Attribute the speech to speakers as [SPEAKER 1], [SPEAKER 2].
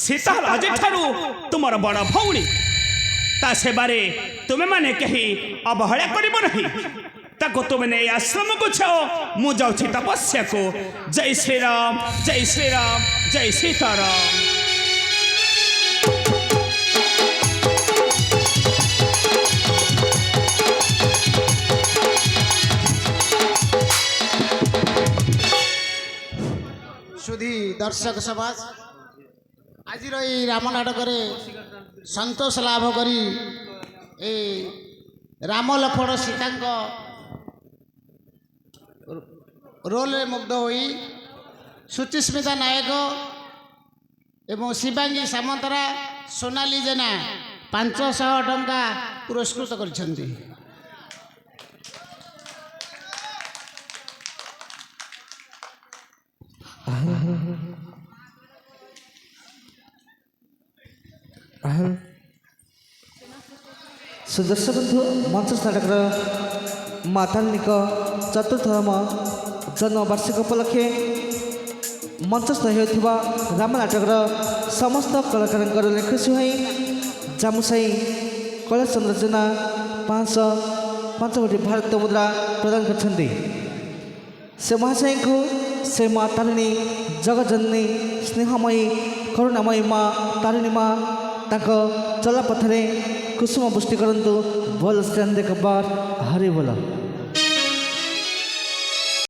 [SPEAKER 1] सीता आज तुमर बड़ भौणी ता सेबारे तुम्हें माने कहीं अवहेला करिब नहीं ताको तुम ने आश्रम को छाओ मु जाऊँ तपस्या को। जय श्री राम जय श्री राम जय सीताराम।
[SPEAKER 2] सुधी दर्शक समाज आज राम नाटक संतोष लाभ करी राम लक्ष्मण सीता रोल मुग्ध होई सुचिस्मिता नायक एवं शिवांगी सामंतरा सोनाली जेना 500 टंका पुरस्कृत कर।
[SPEAKER 3] सुदर्शन बंधु मंच नाटक मातालिक चतुर्थतम जन्मवार्षिक उपलक्षे मंचस्थ होता राम नाटक समस्त कलाकार खुशी हुई जामुसाई कैलाशचंद्र जेना 5 कोटी भारत मुद्रा प्रदान कर से महाशय को से माँ तारिणी जगजननी स्नेहमयी करुणामयी माँ तारिणी माँ चला पथरे कुसुम पुष्टि करंतु बोल स्टैंड बार हरि बोला।